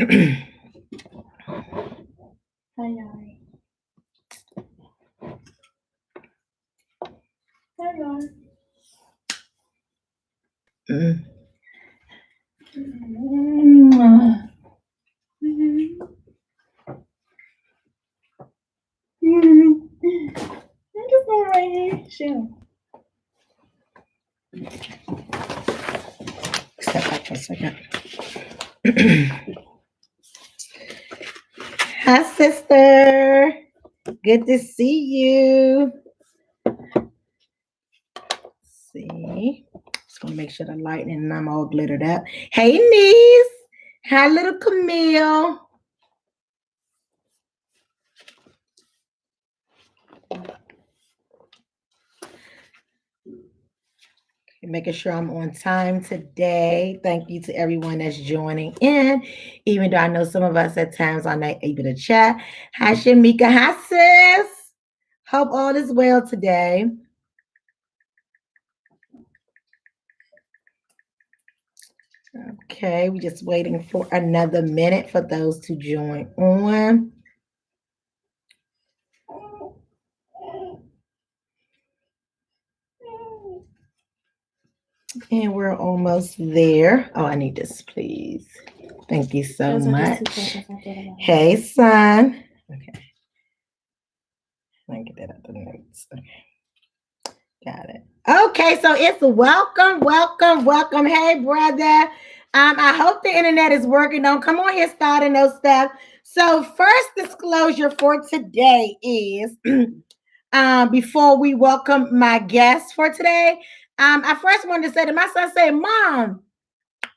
Step back for a second. Hi, sister. Good to see you. See, just want to make sure the lighting and I'm all glittered up. Hey, niece. Hi, little Camille. Making sure I'm on time today. Thank you to everyone that's joining in, even though I know some of us at times are not able to chat. Hi, Shamika. Hi, sis. Hope all is well today. Okay, we're just waiting for another minute for those to join on. And we're almost there. Oh, I need this, please. Thank you so much. Hey, son. Okay. Let me get that out the notes. Okay. Got it. Okay, so it's welcome. Hey, brother. I hope the internet is working. Don't come on here starting no stuff. So, first disclosure for today is before we welcome my guest for today. I first wanted to say to my son, say, Mom,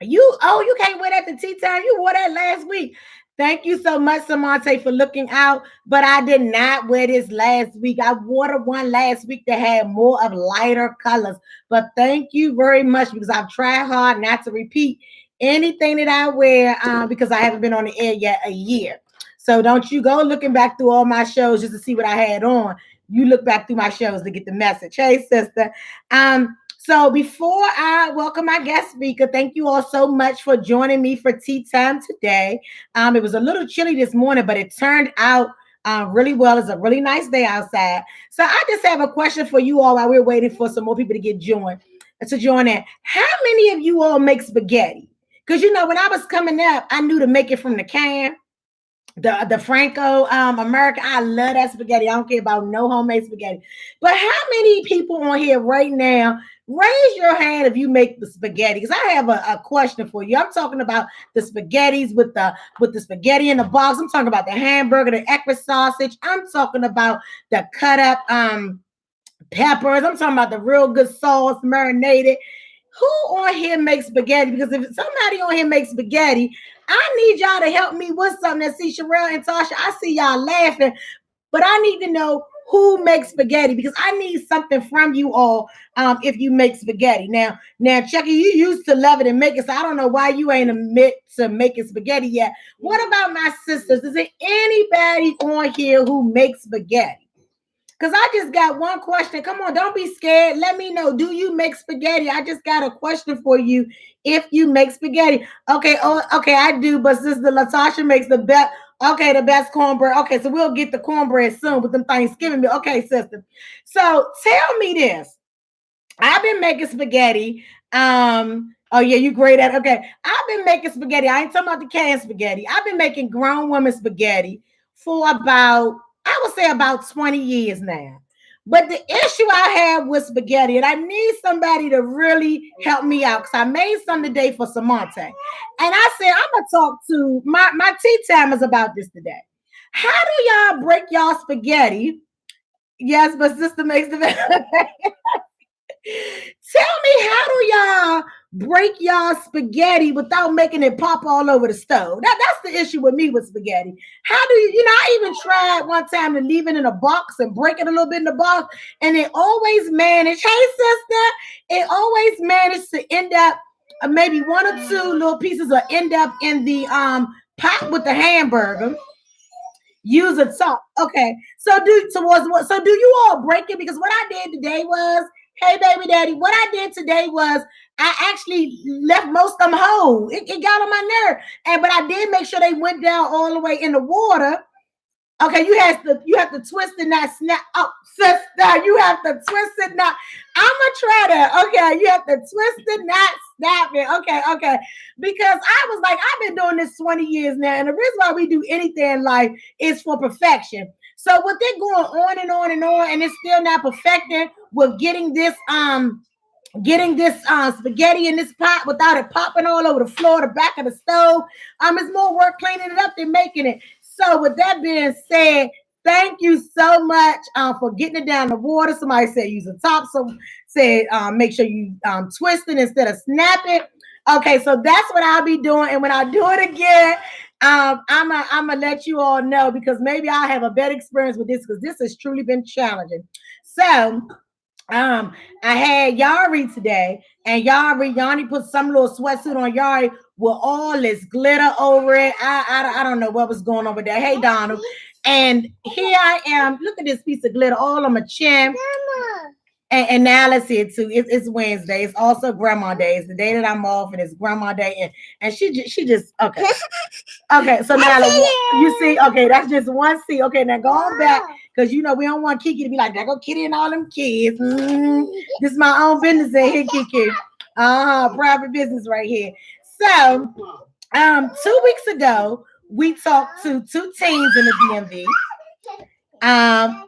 you can't wear that to tea time. You wore that last week. Thank you so much, Samante, for looking out. But I did not wear this last week. I wore the one last week that had more of lighter colors. But thank you very much because I've tried hard not to repeat anything that I wear because I haven't been on the air yet a year. So don't you go looking back through all my shows just to see what I had on. You look back through my shows to get the message. Hey, sister. So before I welcome my guest speaker, thank you all so much for joining me for tea time today. It was a little chilly this morning, but it turned out really well. It's a really nice day outside. So I just have a question for you all while we're waiting for some more people to join in. How many of you all make spaghetti? Because when I was coming up, I knew to make it from the can. The Franco America. I love that spaghetti. I don't care about no homemade spaghetti. But how many people on here right now, raise your hand if you make the spaghetti? Because I have a question for you. I'm talking about the spaghettis with the spaghetti in the box. I'm talking about the hamburger, the extra sausage. I'm talking about the cut up peppers. I'm talking about the real good sauce, marinated. Who on here makes spaghetti? Because if somebody on here makes spaghetti, I need y'all to help me with something. And see, Sherelle and Tasha, I see y'all laughing, but I need to know who makes spaghetti because I need something from you all if you make spaghetti. Now, Chucky, you used to love it and make it, so I don't know why you ain't admit to making spaghetti yet. What about my sisters? Is there anybody on here who makes spaghetti? Because I just got one question. Come on, don't be scared. Let me know. Do you make spaghetti? I just got a question for you. If you make spaghetti. Okay, okay, I do. But Sister Latasha makes the best. Okay, the best cornbread. Okay, so we'll get the cornbread soon with them Thanksgiving meal. Okay, sister. So tell me this. I've been making spaghetti. Oh yeah, you great at it. Okay. I've been making spaghetti. I ain't talking about the canned spaghetti. I've been making grown women spaghetti for about, I would say about 20 years now. But the issue I have with spaghetti, and I need somebody to really help me out because I made some today for Samante. And I said, I'm going to talk to my tea time is about this today. How do y'all break y'all spaghetti? Yes, but sister makes the Tell me, how do y'all break y'all spaghetti without making it pop all over the stove? That's the issue with me with spaghetti. How do you, I even tried one time to leave it in a box and break it a little bit in the box, and it always managed, hey sister, it always managed to end up maybe one or two little pieces will end up in the pot with the hamburger. Use a top. Okay. So do you all break it? Because what I did today was Hey, baby daddy, what I did today was I actually left most of them whole. It got on my nerve. But I did make sure they went down all the way in the water. Okay, you have to twist it, not snap. Oh, sister, you have to twist it, not. I'ma try that. Okay, you have to twist it, not snap it. Okay. Because I was like, I've been doing this 20 years now, and the reason why we do anything in life is for perfection. So with it going on and on and on, and it's still not perfecting with getting this spaghetti in this pot without it popping all over the floor, the back of the stove. It's more work cleaning it up than making it. So with that being said, thank you so much for getting it down the water. Somebody said use a top. So said make sure you twist it instead of snap it. Okay, so that's what I'll be doing. And when I do it again, I'm gonna let you all know because maybe I'll have a better experience with this because this has truly been challenging. So I had Yari today, and Yanni put some little sweatsuit on Yari with all this glitter over it. I don't know what was going on with that. Hey, Donald. And here I am. Look at this piece of glitter all on my chin. And now let's see it too. It's Wednesday. It's also Grandma Day. It's the day that I'm off, and it's Grandma Day. And she just okay. Okay, so now you see, okay, that's just one C. Okay, now going back, because we don't want Kiki to be like, there go Kitty and all them kids. This is my own business in here, Kiki. Private business right here. So 2 weeks ago, we talked to two teens in the DMV.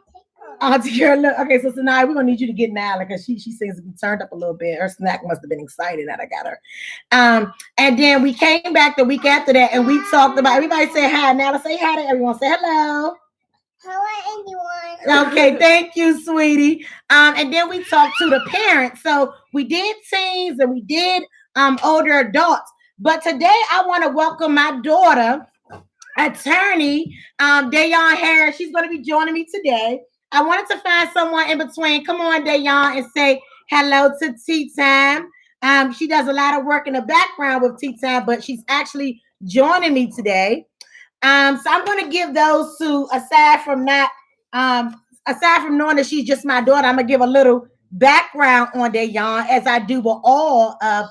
Auntie girl, look, okay, so tonight we're gonna need you to get Nala because she seems to be turned up a little bit. Her snack must have been excited that I got her. And then we came back the week after that and we talked about everybody say hi. Nala, say hi to everyone. Say hello. Hello, everyone. Okay, thank you, sweetie. And then we talked to the parents. So we did teens and we did older adults. But today I want to welcome my daughter, attorney Dayon Harris. She's going to be joining me today. I wanted to find someone in between. Come on, Dayon, and say hello to Tea Time. She does a lot of work in the background with Tea Time, but she's actually joining me today. So I'm going to give those two, aside from knowing that she's just my daughter, I'm going to give a little background on Dayon as I do with all of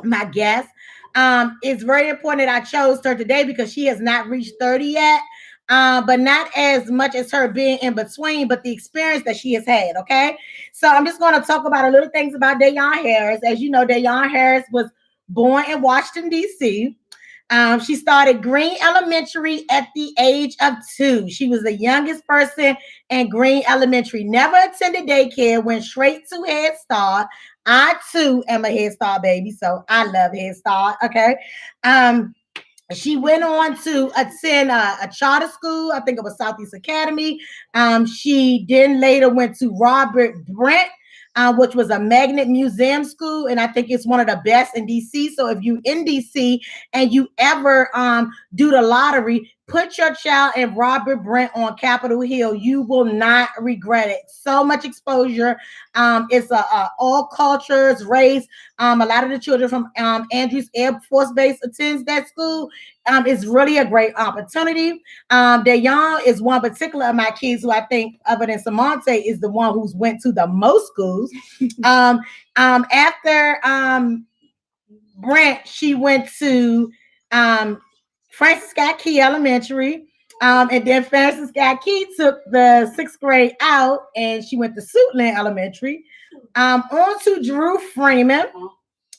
my guests. It's very important that I chose her today because she has not reached 30 yet. But not as much as her being in between, but the experience that she has had. Okay, so I'm just going to talk about a little things about Dayon Harris. As you know, Dayon Harris was born in Washington, D.C. She started Green Elementary at the age of 2. She was the youngest person in Green Elementary. Never attended daycare. Went straight to Head Start. I too am a Head Start baby, so I love Head Start. Okay. She went on to attend a charter school. I think it was Southeast Academy. She then later went to Robert Brent, which was a magnet museum school. And I think it's one of the best in DC. So if you in DC and you ever do the lottery, put your child in Robert Brent on Capitol Hill. You will not regret it. So much exposure. It's all cultures, race. A lot of the children from Andrews Air Force Base attends that school. It's really a great opportunity. Dayon is one particular of my kids who I think, other than Samante, is the one who's went to the most schools. After Brent, she went to Francis Scott Key Elementary. And then Francis Scott Key took the 6th grade out and she went to Suitland Elementary. On to Drew Freeman.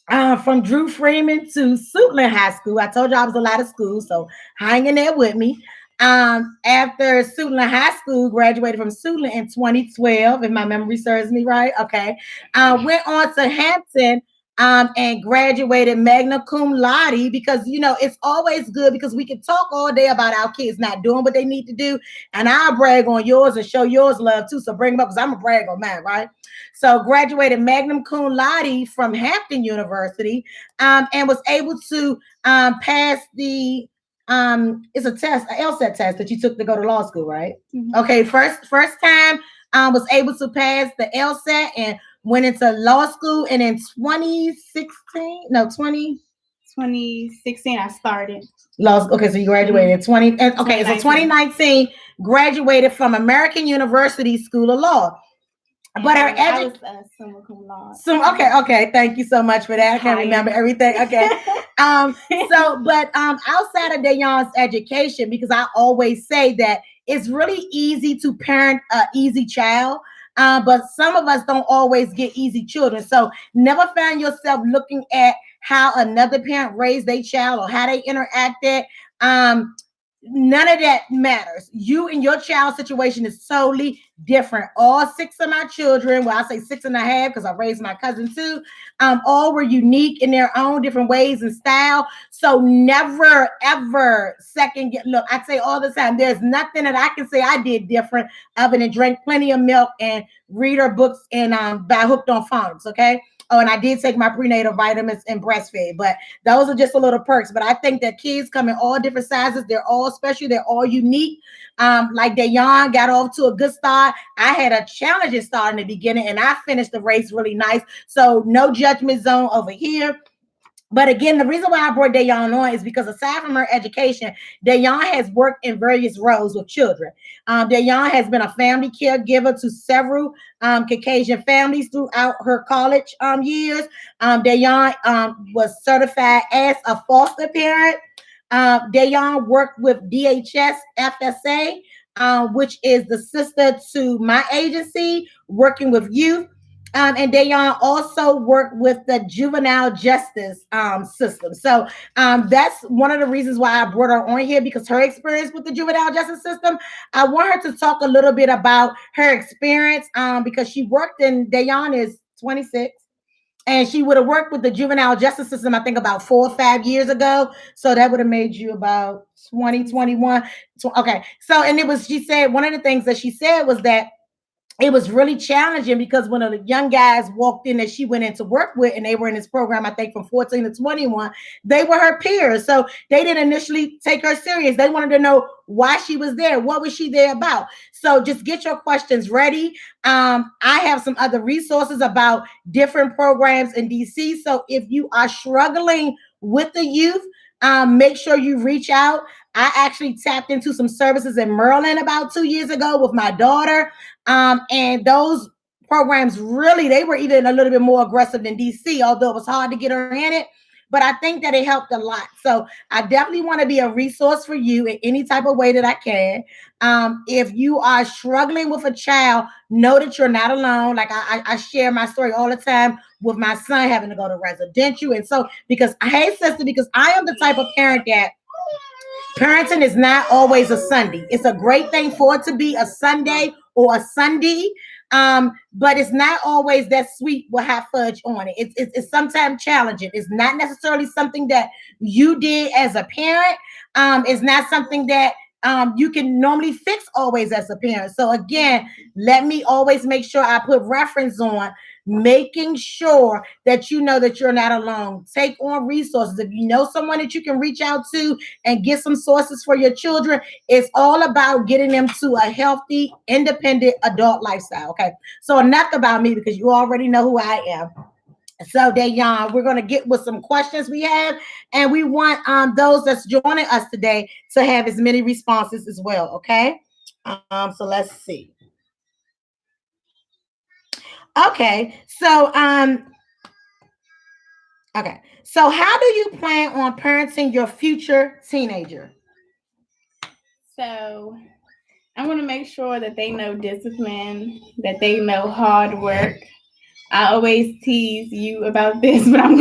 From Drew Freeman to Suitland High School. I told you I was a lot of schools, so hang in there with me. After Suitland High School, graduated from Suitland in 2012, if my memory serves me right. Okay. Went on to Hampton and graduated magna cum laude because, it's always good because we can talk all day about our kids not doing what they need to do. And I'll brag on yours and show yours love too. So bring them up because I'm going to brag on mine, right? So graduated magna cum laude from Hampton University and was able to pass the it's a test, an LSAT test that you took to go to law school, right? Mm-hmm. Okay, first time was able to pass the LSAT and went into law school. And in 2016 I started law school. Okay, so you graduated in 2019, graduated from American University School of Law. But her education. Okay. Thank you so much for that. I can't remember everything. Okay. Outside of Dayon's education, because I always say that it's really easy to parent an easy child. But some of us don't always get easy children. So never find yourself looking at how another parent raised their child or how they interacted. None of that matters. You and your child's situation is solely different. All 6 of my children, well, I say 6.5 because I raised my cousin too, all were unique in their own different ways and style. So never, ever look, I say all the time, there's nothing that I can say I did different other than drink plenty of milk and read her books and buy Hooked on Phonics, okay? Oh, and I did take my prenatal vitamins and breastfeed, but those are just a little perks. But I think that kids come in all different sizes. They're all special. They're all unique. Like Dayon got off to a good start. I had a challenging start in the beginning, and I finished the race really nice. So no judgment zone over here. But again, the reason why I brought Dayon on is because aside from her education, Dayon has worked in various roles with children. Dayon has been a family caregiver to several Caucasian families throughout her college years. Dayon was certified as a foster parent. Dayon worked with DHS FSA, which is the sister to my agency, working with youth. And Dayon also worked with the juvenile justice system. So that's one of the reasons why I brought her on here, because her experience with the juvenile justice system, I want her to talk a little bit about her experience because she worked in, Dayon is 26. And she would have worked with the juvenile justice system, I think about 4 or 5 years ago. So that would have made you about 20, 21. Okay. So, and she said, one of the things that she said was that it was really challenging because when the young guys walked in that she went in to work with, and they were in this program, I think from 14 to 21, they were her peers. So they didn't initially take her serious. They wanted to know why she was there. What was she there about? So just get your questions ready. I have some other resources about different programs in DC. So if you are struggling with the youth, make sure you reach out. I actually tapped into some services in Maryland about 2 years ago with my daughter. And those programs really, they were even a little bit more aggressive than DC, although it was hard to get her in it. But I think that it helped a lot. So I definitely want to be a resource for you in any type of way that I can. If you are struggling with a child, know that you're not alone. Like I share my story all the time with my son having to go to residential. And so because I am the type of parent that parenting is not always a Sunday. It's a great thing for it to be a Sunday or a Sunday, but it's not always that sweet with hot fudge on it. It's sometimes challenging. It's not necessarily something that you did as a parent. It's not something that you can normally fix always as a parent. So again, let me always make sure I put reference on making sure that you know that you're not alone. Take on resources. If you know someone that you can reach out to and get some sources for your children, it's all about getting them to a healthy, independent adult lifestyle. Okay. So enough about me, because you already know who I am. So Dayon, we're going to get with some questions we have, and we want those that's joining us today to have as many responses as well. Okay. So let's see. Okay. So So how do you plan on parenting your future teenager? So I want to make sure that they know discipline, that they know hard work. I always tease you about this, but I'm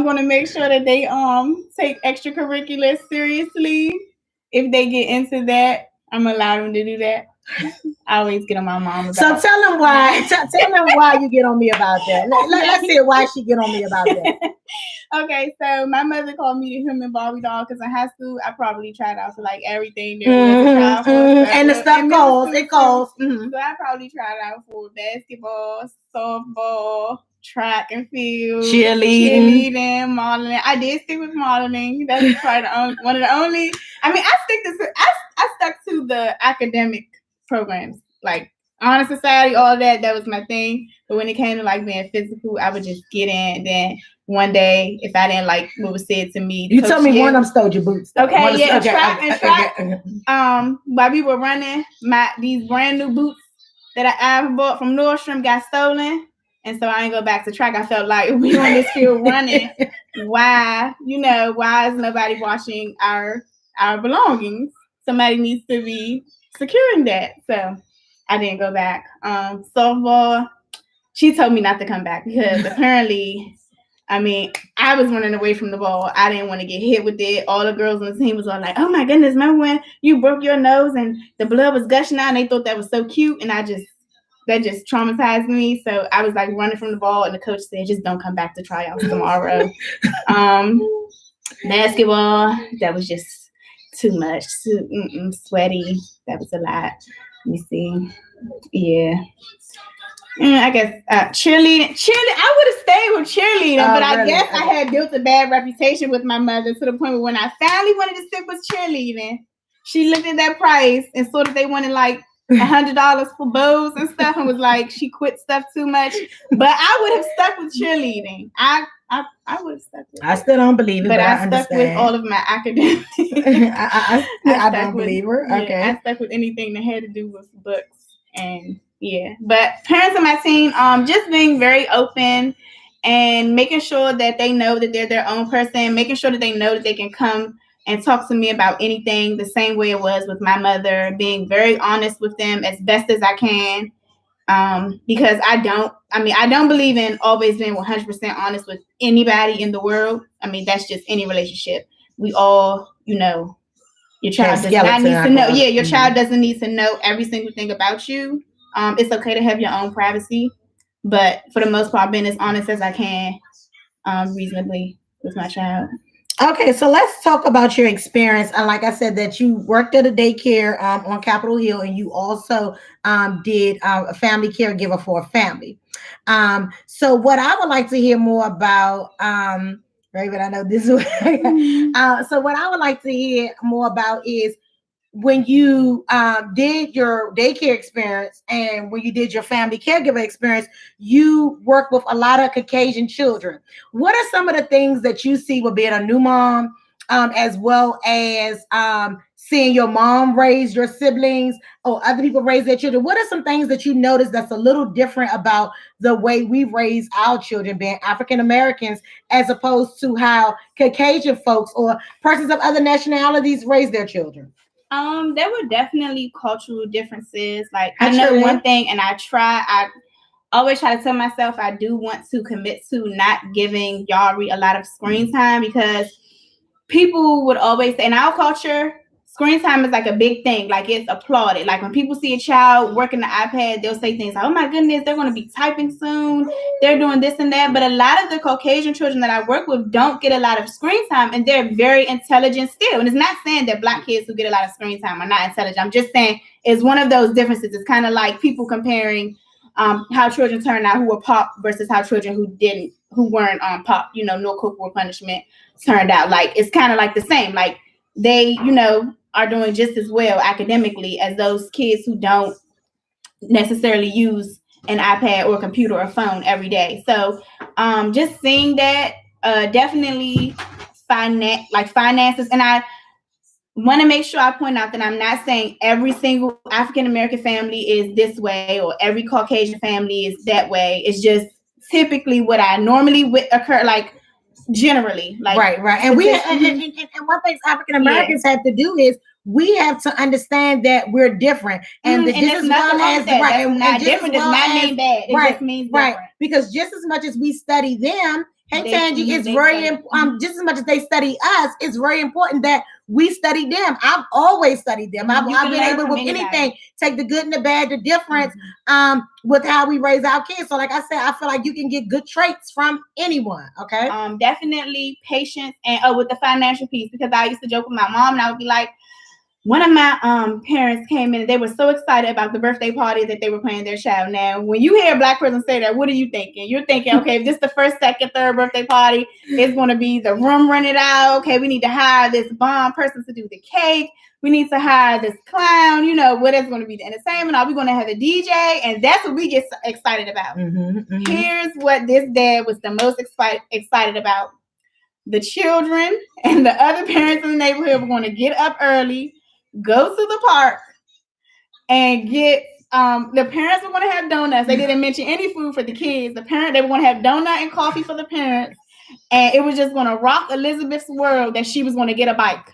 gonna make sure that they take extracurriculars seriously. If they get into that, I'm gonna allow them to do that. I always get on my mom about. So tell them why. Tell them why you get on me about that. Let's hear why she get on me about that. Okay, so my mother called me the human Barbie doll because in high school I probably tried out for like everything there was a child for. And the stuff goes, it goes. So I probably tried out for basketball, softball, track and field, cheerleading, modeling. I did stick with modeling. That's probably one of the only. I mean, I stuck to the academic programs, like honor society, all that. That was my thing. But when it came to like being physical, I would just get in. And then one day, if I didn't like what was said to me, you told me one of them stole your boots. Though. Okay, yeah, track. While we were running these brand new boots that I bought from Nordstrom got stolen. And so I didn't go back to track. I felt like we on this field running. Why is nobody watching our belongings? Somebody needs to be securing that. So I didn't go back. Softball, she told me not to come back because apparently, I was running away from the ball. I didn't want to get hit with it. All the girls on the team was all like, oh my goodness, remember when you broke your nose and the blood was gushing out and they thought that was so cute? And that just traumatized me. So I was like running from the ball and the coach said, just don't come back to tryouts tomorrow. Basketball, that was just too much. Too sweaty. That was a lot. Let me see. Yeah. I guess cheerleading. I would have stayed with cheerleading, but I guess I had built a bad reputation with my mother to the point where when I finally wanted to stick with cheerleading, she looked at that price and saw that they wanted like $100 for bows and stuff, and was like, she quit stuff too much. But I would have stuck with cheerleading. I would have stuck with it. I still don't believe it, but I stuck with all of my academics. I don't believe her. Okay. I stuck with anything that had to do with books. And yeah, but parents on my team, just being very open and making sure that they know that they're their own person, making sure that they know that they can come and talk to me about anything the same way it was with my mother, being very honest with them as best as I can. Because I don't believe in always being 100% honest with anybody in the world. That's just any relationship. We all, your child does not need to know. Yeah, your child doesn't need to know every single thing about you. It's okay to have your own privacy, but for the most part, I've been as honest as I can, reasonably with my child. Okay, so let's talk about your experience. And like I said, that you worked at a daycare on Capitol Hill, and you also did a family caregiver for a family. So what I would like to hear more about, Raven, I know this is so what I would like to hear more about is when you did your daycare experience and when you did your family caregiver experience, you work with a lot of Caucasian children. What are some of the things that you see with being a new mom, as well as seeing your mom raise your siblings or other people raise their children? What are some things that you notice that's a little different about the way we raise our children, being African Americans, as opposed to how Caucasian folks or persons of other nationalities raise their children? There were definitely cultural differences. Like I know one thing, and I always try to tell myself I do want to commit to not giving Yari a lot of screen time, because people would always say in our culture, screen time is like a big thing. Like it's applauded. Like when people see a child working the iPad, they'll say things like, oh my goodness, they're going to be typing soon. They're doing this and that. But a lot of the Caucasian children that I work with don't get a lot of screen time, and they're very intelligent still. And it's not saying that Black kids who get a lot of screen time are not intelligent. I'm just saying it's one of those differences. It's kind of like people comparing how children turn out who were pop versus how children who weren't pop, no corporal punishment turned out. Like it's kind of like the same. Like they, are doing just as well academically as those kids who don't necessarily use an iPad or computer or phone every day. So just seeing that, definitely finances. And I want to make sure I point out that I'm not saying every single African American family is this way or every Caucasian family is that way. It's just typically what I normally occur, like generally, like right. And and one thing African Americans have to do is we have to understand that we're different, and just as well as right, and different does not mean bad. It just means different. Because just as much as we study them, Tangie, it's very important. Just as much as they study us, it's very important that we study them. I've always studied them. I've been able with anything, take the good and the bad, the difference with how we raise our kids. So like I said, I feel like you can get good traits from anyone. Okay. Definitely patience and with the financial piece, because I used to joke with my mom and I would be like, one of my parents came in and they were so excited about the birthday party that they were planning their child. Now, when you hear a Black person say that, what are you thinking? You're thinking, okay, if this is the first, second, third birthday party, it's going to be the room rented out. Okay, we need to hire this bomb person to do the cake. We need to hire this clown. What is going to be the entertainment? Are we going to have a DJ? And that's what we get excited about. Here's what this dad was the most excited about. The children and the other parents in the neighborhood were going to get up early, go to the park, and get the parents were going to have donuts. They didn't mention any food for the kids. They were going to have donut and coffee for the parents, and it was just going to rock Elizabeth's world that she was going to get a bike.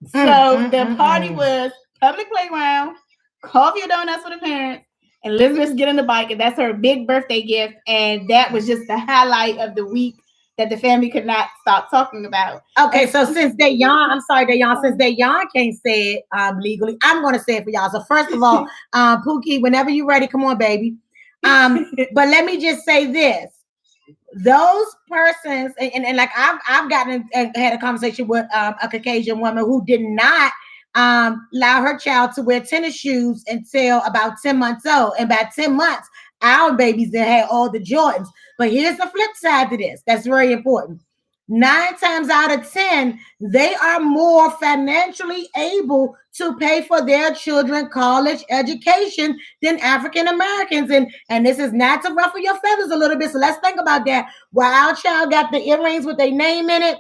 So the party was public playground, coffee or donuts for the parents, and Elizabeth's getting the bike, and that's her big birthday gift. And that was just the highlight of the week that the family could not stop talking about. Okay, so since Dayon, since Dayon can't say it legally, I'm going to say it for y'all. So first of all, Pookie, whenever you're ready, come on, baby. But let me just say this. Those persons, and like I've gotten and had a conversation with a Caucasian woman who did not allow her child to wear tennis shoes until about 10 months old. And by 10 months, our babies that had all the Jordans. But here's the flip side to this. That's very important. 9 times out of 10, they are more financially able to pay for their children college education than African Americans. And this is not to ruffle your feathers a little bit. So let's think about that. While our child got the earrings with their name in it,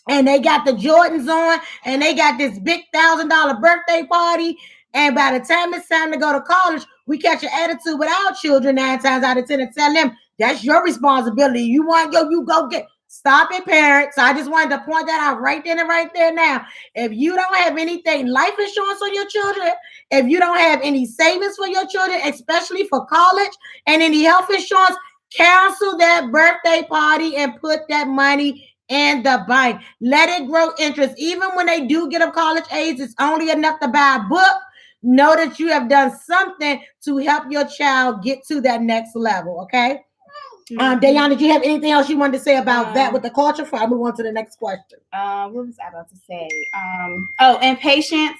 and they got the Jordans on, and they got this big $1,000 birthday party. And by the time it's time to go to college, we catch an attitude with our children 9 times out of 10 and tell them that's your responsibility. You want to go, you go get. Stop it, parents. I just wanted to point that out right then and right there now. If you don't have anything, life insurance on your children, if you don't have any savings for your children, especially for college, and any health insurance, cancel that birthday party and put that money in the bank. Let it grow interest. Even when they do get of college age, it's only enough to buy a book. Know that you have done something to help your child get to that next level, okay? Dayon, did you have anything else you wanted to say about that with the culture before I move on to the next question? What was I about to say? And patience.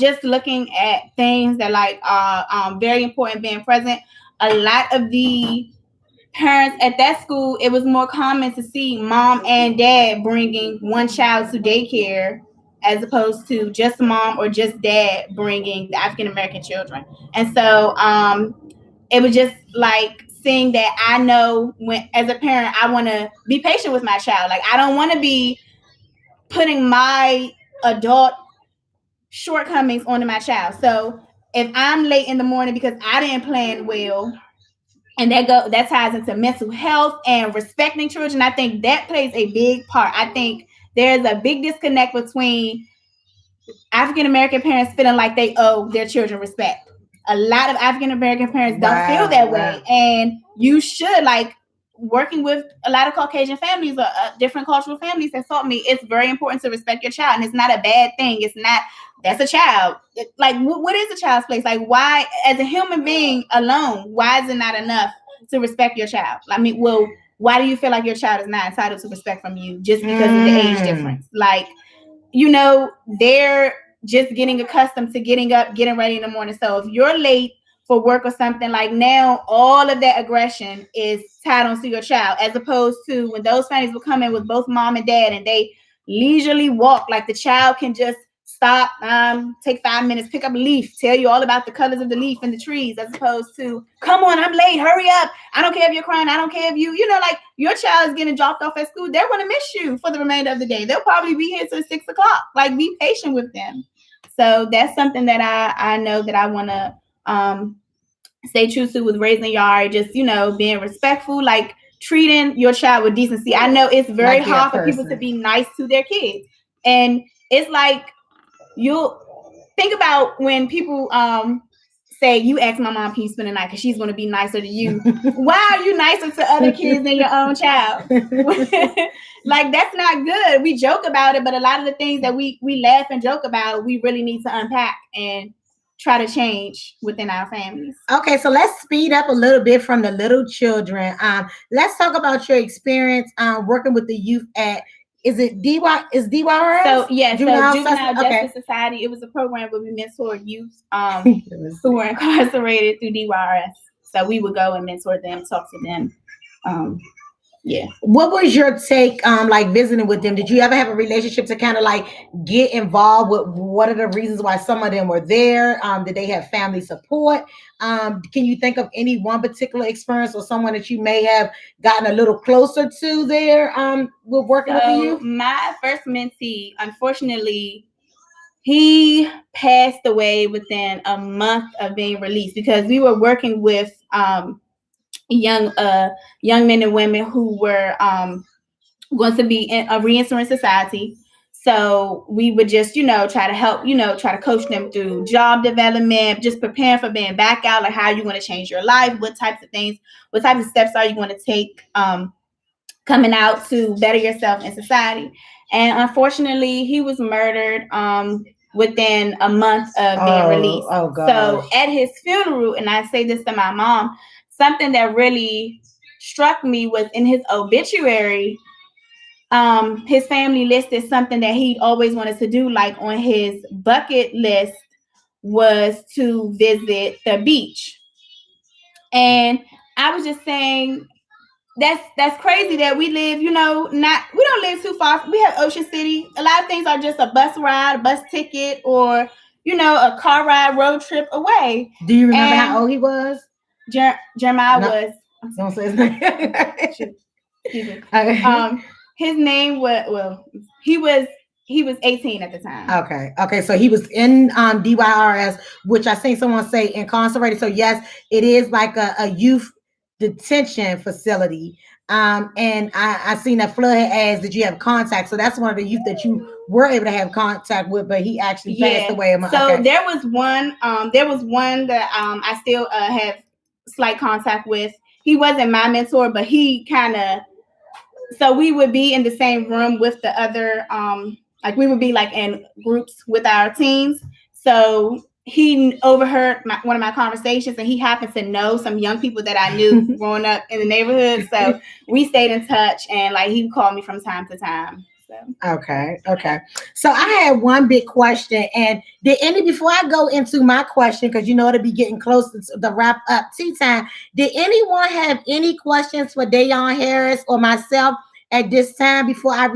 Just looking at things that like are very important, being present. A lot of the parents at that school, it was more common to see mom and dad bringing one child to daycare as opposed to just mom or just dad bringing the African American children. And so it was just like seeing that. I know when, as a parent, I want to be patient with my child. Like, I don't want to be putting my adult shortcomings onto my child. So if I'm late in the morning because I didn't plan well, and that ties into mental health and respecting children, I think that plays a big part. I think there's a big disconnect between African American parents feeling like they owe their children respect. A lot of African American parents don't feel that way, and you should. Like, working with a lot of Caucasian families or different cultural families has taught me it's very important to respect your child, and it's not a bad thing. It's not. That's a child. Like, what is a child's place? Like, why, as a human being alone, why is it not enough to respect your child? I mean, well, why do you feel like your child is not entitled to respect from you just because of the age difference? Like, you know, they're just getting accustomed to getting up, getting ready in the morning. So if you're late for work or something, like, now all of that aggression is tied onto your child, as opposed to when those families will come in with both mom and dad and they leisurely walk, like the child can just stop, take 5 minutes, pick up a leaf, tell you all about the colors of the leaf and the trees, as opposed to, come on, I'm late, hurry up. I don't care if you're crying. I don't care if you know, like, your child is getting dropped off at school. They're going to miss you for the remainder of the day. They'll probably be here till 6 o'clock. Like, be patient with them. So that's something that I know that I want to stay true to with raising Yari. Just, you know, being respectful, like treating your child with decency. I know it's very hard for people to be nice to their kids. And it's like, you'll think about when people say, you ask my mom, can you spend the night? Because she's going to be nicer to you. Why are you nicer to other kids than your own child? Like, that's not good. We joke about it, but a lot of the things that we laugh and joke about, we really need to unpack and try to change within our families. Okay, so let's speed up a little bit from the little children. Let's talk about your experience working with the youth at, is it DY? Is DYRS? So yes, Juvenile Justice Society. It was a program where we mentored youth who were incarcerated through DYRS. So we would go and mentor them, talk to them. Yeah. What was your take like visiting with them? Did you ever have a relationship to kind of like get involved with what are the reasons why some of them were there? Did they have family support? Can you think of any one particular experience or someone that you may have gotten a little closer to there with working with you? My first mentee, unfortunately, he passed away within a month of being released because we were working with young men and women who were going to be re-entering society. So we would just, try to help, try to coach them through job development, just preparing for being back out, like how you're going to change your life, what types of things, what types of steps are you going to take coming out to better yourself in society. And unfortunately, he was murdered within a month of being released. Oh God. So at his funeral, and I say this to my mom, something that really struck me was in his obituary, his family listed something that he always wanted to do, like on his bucket list was to visit the beach. And I was just saying, that's crazy that we live, we don't live too far. We have Ocean City. A lot of things are just a bus ride, a bus ticket, or a car ride, road trip away. Do you remember how old he was? Jeremiah was. Don't say his name. His name was he was 18 at the time. Okay. So he was in DYRS, which I seen someone say incarcerated. So yes, it is like a youth detention facility. And I seen that Flood had asked, did you have contact? So that's one of the youth that you were able to have contact with, but he actually passed away. So there was one that I still have slight contact with. He wasn't my mentor, but he kind of, so we would be in the same room with the other, like we would be like in groups with our teens. So he overheard one of my conversations, and he happened to know some young people that I knew growing up in the neighborhood. So we stayed in touch, and like he would call me from time to time. So. Okay. So I had one big question, and before I go into my question, because it'll be getting close to the wrap up tea time. Did anyone have any questions for Dayon Harris or myself at this time before I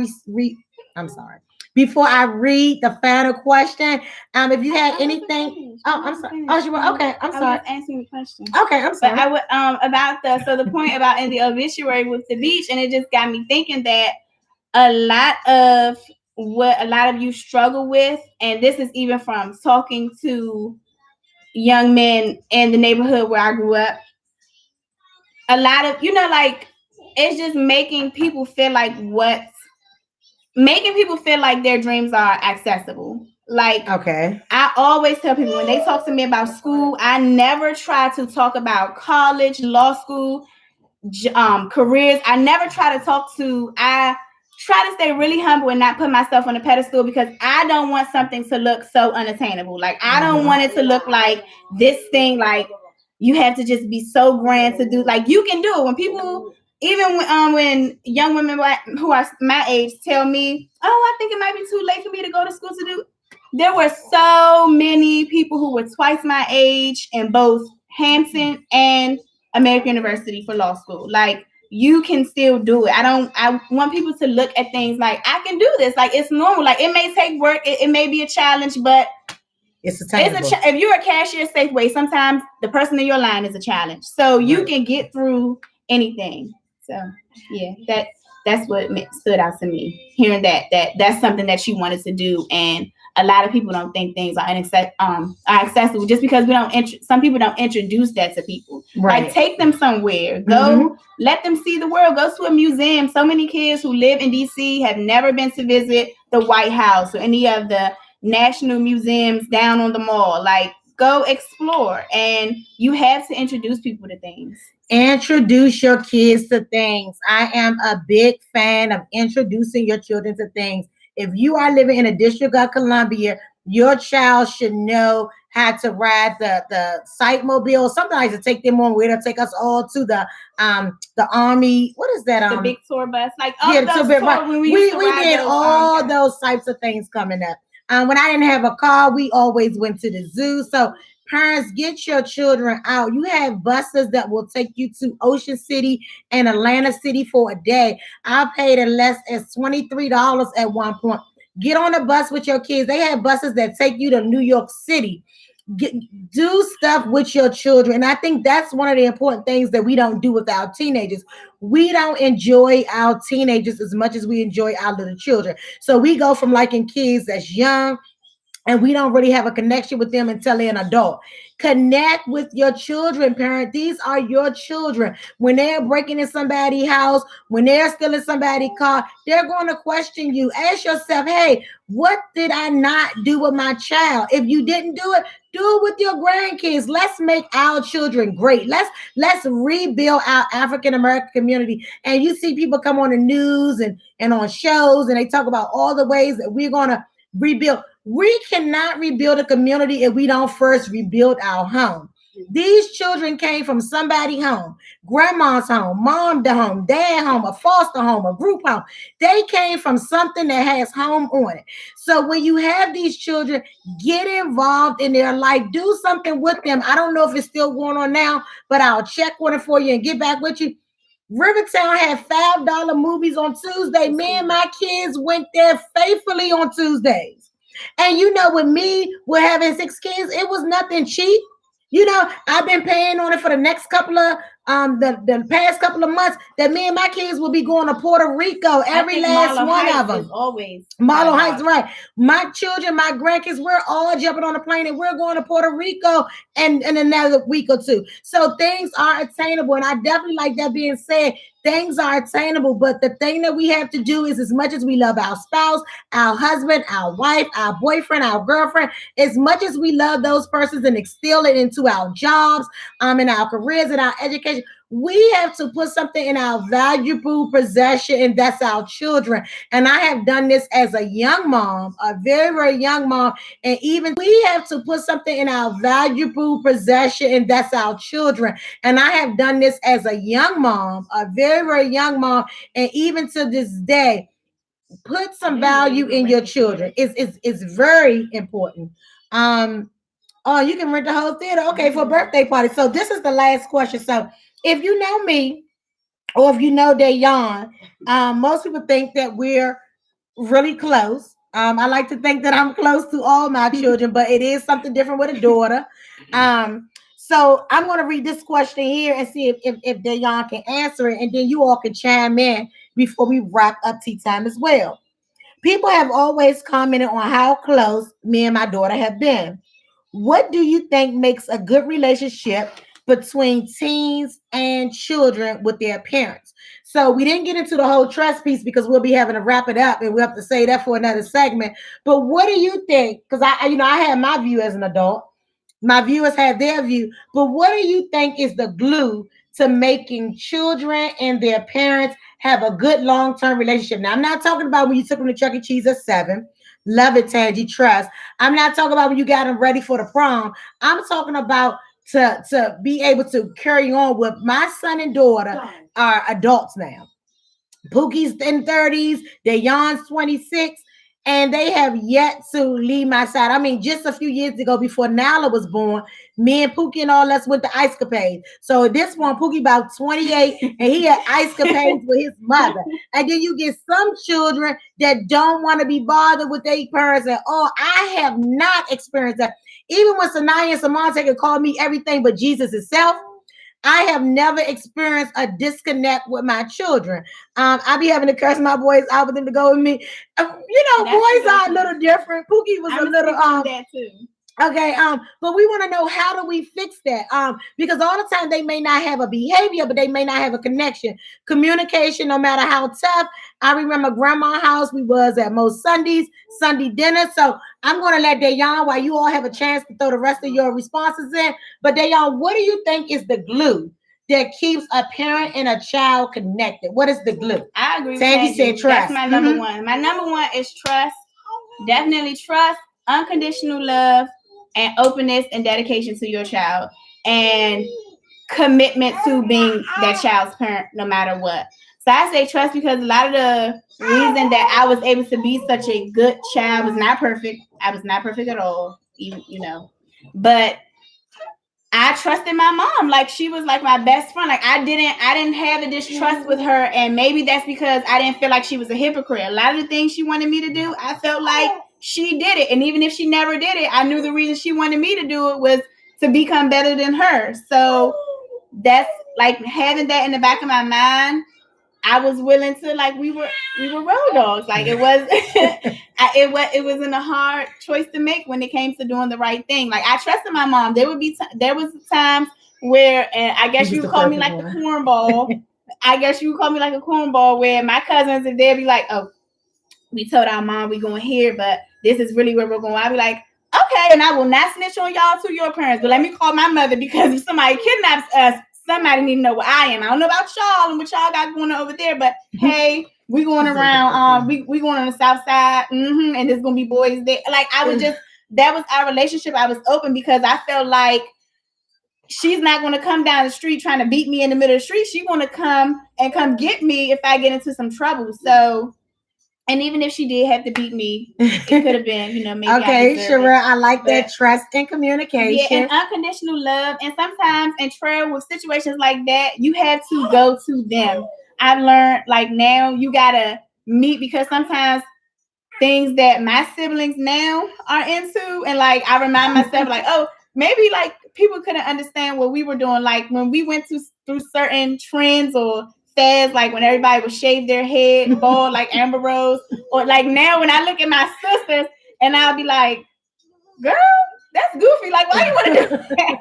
before I read the final question? If you had anything, I'm sorry. Oh, you were okay. I'm sorry. I was answering the question. Okay, I'm sorry. But I would about the point about in the obituary with the beach, and it just got me thinking that a lot of what a lot of you struggle with, and this is even from talking to young men in the neighborhood where I grew up. A lot of like it's just making people feel like their dreams are accessible. Like, okay, I always tell people when they talk to me about school, I never try to talk about college, law school, careers. I never try to I try to stay really humble and not put myself on a pedestal, because I don't want something to look so unattainable. Like, I don't want it to look like this thing, like you have to just be so grand to do. Like, you can do it. When people, even when young women who are my age tell me, oh, I think it might be too late for me to go to school to do. There were so many people who were twice my age in both Hampton and American University for law school. Like, you can still do it. I want people to look at things like, I can do this. Like, it's normal. Like, it may take work. It may be a challenge, but it's attainable. If you're a cashier at Safeway, sometimes the person in your line is a challenge. So you can get through anything. So yeah, that's what stood out to me. Hearing that's something that she wanted to do, and a lot of people don't think things are accessible just because some people don't introduce that to people. Right. Like, take them somewhere. Go let them see the world. Go to a museum. So many kids who live in DC have never been to visit the White House or any of the national museums down on the mall. Like, go explore, and you have to introduce people to things. Introduce your kids to things. I am a big fan of introducing your children to things. If you are living in the District of Columbia, your child should know how to ride the site mobile. Sometimes to take them on, we're to take us all to the Army. What is that? The big tour bus. Like, we did all those types of things coming up. When I didn't have a car, we always went to the zoo. So parents, get your children out. You have buses that will take you to Ocean City and Atlanta City for a day. I paid as less as $23 at one point. Get on a bus with your kids. They have buses that take you to New York City. Do stuff with your children. And I think that's one of the important things that we don't do with our teenagers. We don't enjoy our teenagers as much as we enjoy our little children. So we go from liking kids that's young and we don't really have a connection with them until they're an adult. Connect with your children, parent. These are your children. When they're breaking in somebody's house, when they're stealing somebody's car, they're going to question you. Ask yourself, hey, what did I not do with my child? If you didn't do it with your grandkids. Let's make our children great. Let's rebuild our African American community. And you see people come on the news and on shows, and they talk about all the ways that we're going to rebuild. We cannot rebuild a community if we don't first rebuild our home. These children came from somebody's home, grandma's home, mom's home, dad's home, a foster home, a group home. They came from something that has home on it. So when you have these children, get involved in their life, do something with them. I don't know if it's still going on now, but I'll check on it for you and get back with you. Rivertown had $5 movies on Tuesday. Me and my kids went there faithfully on Tuesdays. And you know, with me, with having 6 kids, it was nothing cheap. You know, I've been paying on it for the next couple of the past couple of months that me and my kids will be going to Puerto Rico. Every last Marlow one Heights of them. is always Marlow Heights, right? My children, my grandkids, we're all jumping on a plane and we're going to Puerto Rico in another week or two. So things are attainable, and I definitely like that being said. Things are attainable, but the thing that we have to do is, as much as we love our spouse, our husband, our wife, our boyfriend, our girlfriend, as much as we love those persons and instill it into our jobs, in our careers, and our education, we have to put something in our valuable possession, and that's our children. And I have done this as a young mom, a very, very young mom. And even we have to put something in our valuable possession, and that's our children. And I have done this as a young mom, a very, very young mom. And even to this day, put some value in your children. It's very important. Oh, you can rent the whole theater. Okay, for a birthday party. So this is the last question. So if you know me, or if you know Dayon, most people think that we're really close. I like to think that I'm close to all my children, but it is something different with a daughter. So I'm going to read this question here and see if Dayon can answer it, and then you all can chime in before we wrap up tea time as well. People have always commented on how close me and my daughter have been. What do you think makes a good relationship between teens and children with their parents? So we didn't get into the whole trust piece because we'll be having to wrap it up, and we'll have to say that for another segment. But what do you think? Because I had my view as an adult. My viewers have their view. But what do you think is the glue to making children and their parents have a good long-term relationship? Now, I'm not talking about when you took them to Chuck E. Cheese at 7. Love it, Tangie, trust. I'm not talking about when you got them ready for the prom. I'm talking about to be able to carry on with my son and daughter are adults now. Pookie's in 30s, Dayon's 26, and they have yet to leave my side. I mean, just a few years ago, before Nala was born, me and Pookie and all us went to ice capades. So at this point, Pookie about 28, and he had ice capades with his mother. And then you get some children that don't want to be bothered with their parents at all. I have not experienced that. Even when Sanaya and Samantha could call me everything but Jesus itself, I have never experienced a disconnect with my children. I be having to curse my boys out with them to go with me. Boys are a little different. Pookie was a little that too. Okay, but we want to know, how do we fix that? Because all the time they may not have a behavior, but they may not have a connection. Communication, no matter how tough. I remember grandma's house, we was at most Sundays, Sunday dinner. So I'm going to let Dayon, while you all have a chance to throw the rest of your responses in. But Dayon, what do you think is the glue that keeps a parent and a child connected? What is the glue? I agree with Tangie said trust. That's my number one. My number one is trust. Definitely trust, unconditional love, and openness and dedication to your child, and commitment to being that child's parent no matter what. So I say trust because a lot of the reason that I was able to be such a good child was not perfect. I was not perfect at all, but I trusted my mom. Like, she was like my best friend. Like, I didn't have a distrust with her, and maybe that's because I didn't feel like she was a hypocrite. A lot of the things she wanted me to do, I felt like she did it. And even if she never did it, I knew the reason she wanted me to do it was to become better than her. So that's like having that in the back of my mind I was willing to, like, we were road dogs. Like, it was it wasn't a hard choice to make when it came to doing the right thing. Like, I trusted my mom. There was times where, and I guess you would call me like the cornball. I guess you would call me like a cornball, where my cousins and they'd be like, oh, we told our mom we going here, but this is really where we're going. I'd be like, okay, and I will not snitch on y'all to your parents, but let me call my mother, because if somebody kidnaps us, somebody need to know where I am. I don't know about y'all and what y'all got going on over there, but hey, we going around, we going on the south side, and there's gonna be boys there. Like, I was just, that was our relationship. I was open because I felt like she's not going to come down the street trying to beat me in the middle of the street. She's going to come get me if I get into some trouble. So, and even if she did have to beat me, it could have been, maybe. Okay, Sherelle, I like that trust and communication. Yeah, and unconditional love. And sometimes, and Trail, with situations like that, you have to go to them. I've learned, like, now you got to meet, because sometimes things that my siblings now are into, and like, I remind myself, like, oh, maybe like people couldn't understand what we were doing. Like, when we went through certain trends or fads, like when everybody would shave their head bald like Amber Rose, or like now when I look at my sisters and I'll be like, girl, that's goofy. Like, why you want to do that?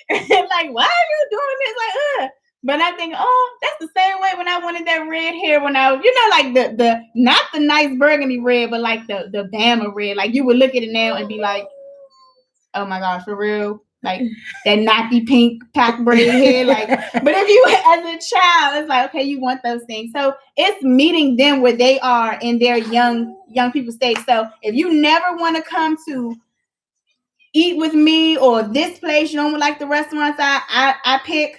And like, why are you doing this? Like, But I think, oh, that's the same way when I wanted that red hair when I was, like the not the nice burgundy red, but like the Bama red. Like, you would look at it now and be like, oh my gosh, for real? Like, that nappy pink pack braid hair. Like, but if you, as a child, it's like, okay, you want those things. So it's meeting them where they are in their young people stage. So if you never want to come to eat with me or this place, you don't like the restaurants I pick.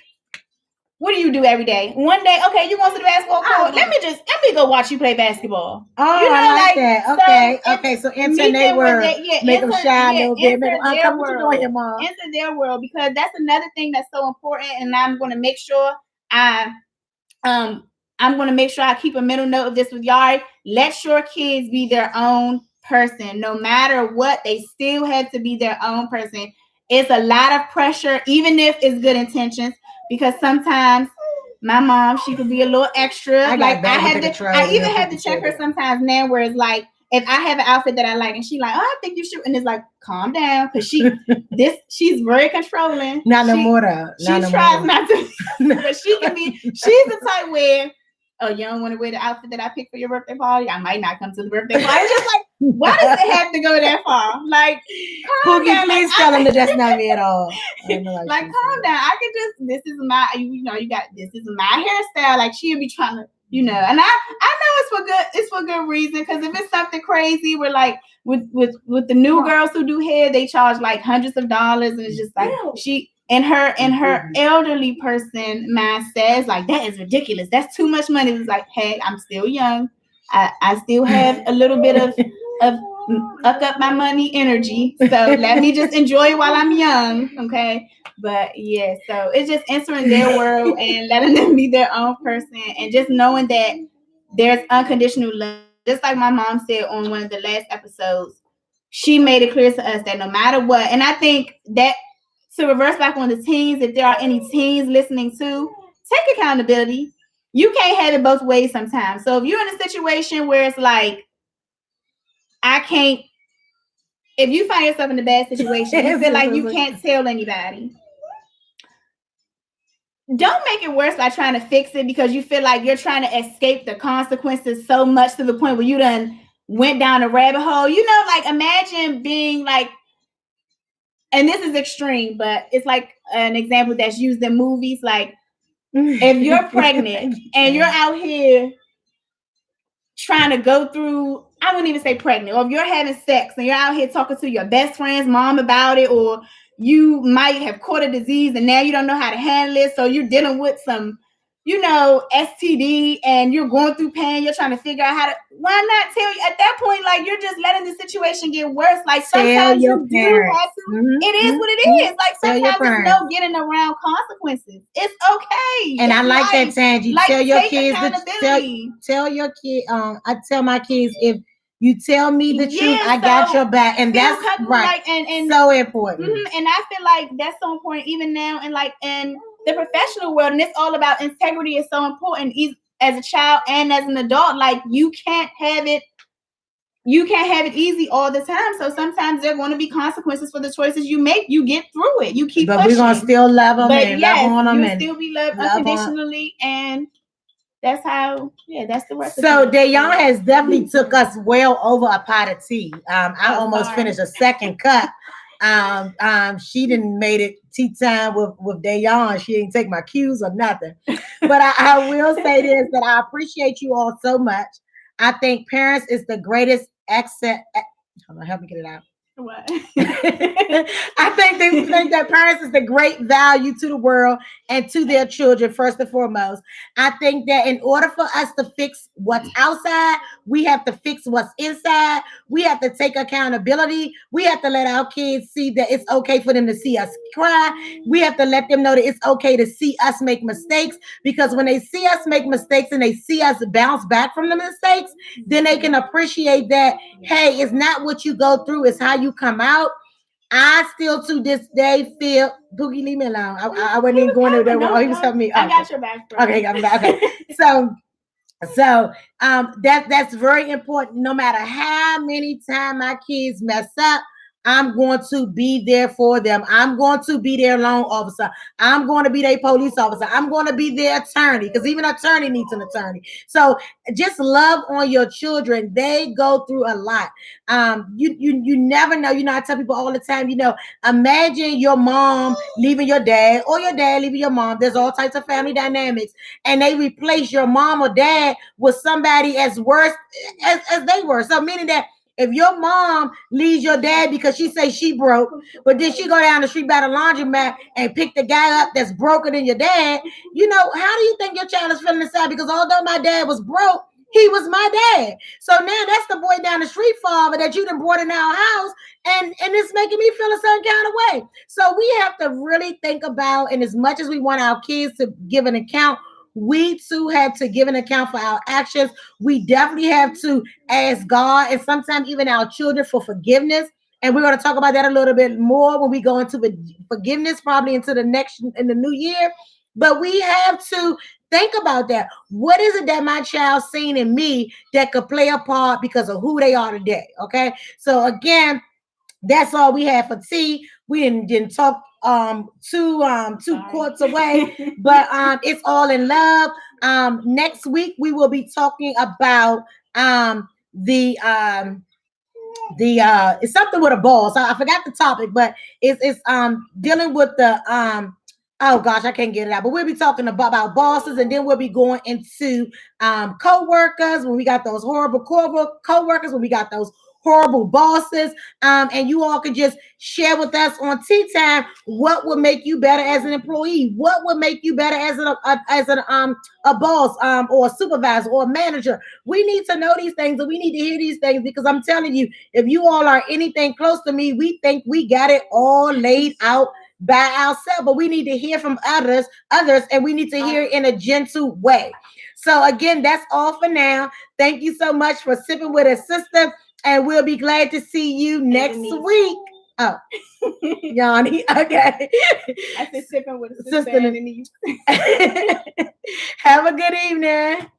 What do you do every day? One day, okay, you want to the basketball court? Let me go watch you play basketball. Oh, I like that. Okay. So enter their world, make them shine a little bit. Make them come what you doing here, Mom. Enter their world, because that's another thing that's so important. And I'm going to make sure I'm going to make sure I keep a mental note of this with y'all. Let your kids be their own person. No matter what, they still have to be their own person. It's a lot of pressure, even if it's good intentions. Because sometimes my mom, she could be a little extra. I even have to check her sometimes now, where it's like, if I have an outfit that I like and she's like, oh, I think you should, and it's like, calm down, because she's very controlling. Not no more though. She tries not to, but she's the type where, oh, you don't want to wear the outfit that I picked for your birthday party? I might not come to the birthday party. It's just like, why does it have to go that far? Like, calm down. Please tell them that that's not me at all. Like, calm down. I can just, this is my, this is my hairstyle. Like, she'll be trying to, and I know it's for good reason. Because if it's something crazy, we're like, with the new girls who do hair, they charge like hundreds of dollars, and it's just like, and her elderly person mindset is like, that is ridiculous. That's too much money. It's like, hey, I'm still young. I still have a little bit of up my money energy. So let me just enjoy it while I'm young. Okay. But yeah, so it's just entering their world and letting them be their own person, and just knowing that there's unconditional love. Just like my mom said on one of the last episodes, she made it clear to us that no matter what, and I think that, to reverse back on the teens, if there are any teens listening to, take accountability. You can't have it both ways sometimes. So if you're in a situation where it's like, if you find yourself in a bad situation, you feel like you can't tell anybody, don't make it worse by trying to fix it, because you feel like you're trying to escape the consequences so much to the point where you done went down a rabbit hole. Like, imagine being like, and this is extreme, but it's like an example that's used in movies. Like, if you're pregnant and you're out here trying to go through, I wouldn't even say pregnant, or if you're having sex and you're out here talking to your best friend's mom about it, or you might have caught a disease and now you don't know how to handle it, so you're dealing with some, STD, and you're going through pain, you're trying to figure out why not tell you at that point? Like, you're just letting the situation get worse. Like, sometimes you do have to, it is what it is. Like, sometimes there's no getting around consequences. It's okay. And I like that, Tangie. Like, tell your kids, tell your kid, I tell my kids, if you tell me the truth, I got your back. And that's right. Like, and so important. And I feel like that's so important even now, and like in the professional world, and it's all about integrity is so important. as a child and as an adult. Like you can't have it easy all the time. So sometimes there are going to be consequences for the choices you make. You get through it. You keep pushing. We're going to still love them and love on them. You'll still be loved unconditionally. And that's how, that's the recipe. So Dayon has definitely took us well over a pot of tea. I almost finished a second cup. She didn't made it tea time with Dayon. She didn't take my cues or nothing. But I will say this, that I appreciate you all so much. I think parents is the greatest asset. Hold on, help me get it out. What? I think they think that parents is the great value to the world and to their children, first and foremost. I think that in order for us to fix what's outside, we have to fix what's inside. We have to take accountability. We have to let our kids see that it's okay for them to see us cry. We have to let them know that it's okay to see us make mistakes, because when they see us make mistakes and they see us bounce back from the mistakes, then they can appreciate that, hey, it's not what you go through, it's how you come out. I still to this day feel, Boogie, leave me alone. I wasn't even going to that. Oh, he was helping me. I got your back. Bro. Okay, got my back. Okay. That's very important. No matter how many times my kids mess up, I'm going to be there for them. I'm going to be their loan officer. I'm going to be their police officer. I'm going to be their attorney, because even an attorney needs an attorney. So just love on your children. They go through a lot. You never know. I tell people all the time, imagine your mom leaving your dad or your dad leaving your mom. There's all types of family dynamics, and they replace your mom or dad with somebody as worse as they were. So meaning that if your mom leaves your dad because she says she broke, but then she go down the street by the laundromat and pick the guy up that's broker than your dad, how do you think your child is feeling inside? Because although my dad was broke, he was my dad. So now that's the boy down the street, father, that you done brought in our house, and it's making me feel a certain kind of way. So we have to really think about, and as much as we want our kids to give an account, we too have to give an account for our actions. We definitely have to ask God and sometimes even our children for forgiveness. And we're going to talk about that a little bit more when we go into the forgiveness, probably into the new year. But we have to think about that. What is it that my child seen in me that could play a part because of who they are today? Okay. So again, that's all we have for tea. We didn't talk two courts away, but it's all in love. Next week we will be talking about it's something with a ball. So I forgot the topic, but it's dealing with the oh gosh, I can't get it out. But we'll be talking about bosses, and then we'll be going into co-workers, when we got those horrible co-workers, when we got those horrible bosses, and you all could just share with us on Tea Time what would make you better as an employee, what would make you better as a boss, or a supervisor or a manager. We need to know these things, and we need to hear these things, because I'm telling you, if you all are anything close to me, we think we got it all laid out by ourselves, but we need to hear from others, and we need to hear in a gentle way. So again, that's all for now. Thank you so much for sipping with a sister. And we'll be glad to see you next week. Oh, Yanni. Okay. I said sipping with a sister and a niece. Have a good evening.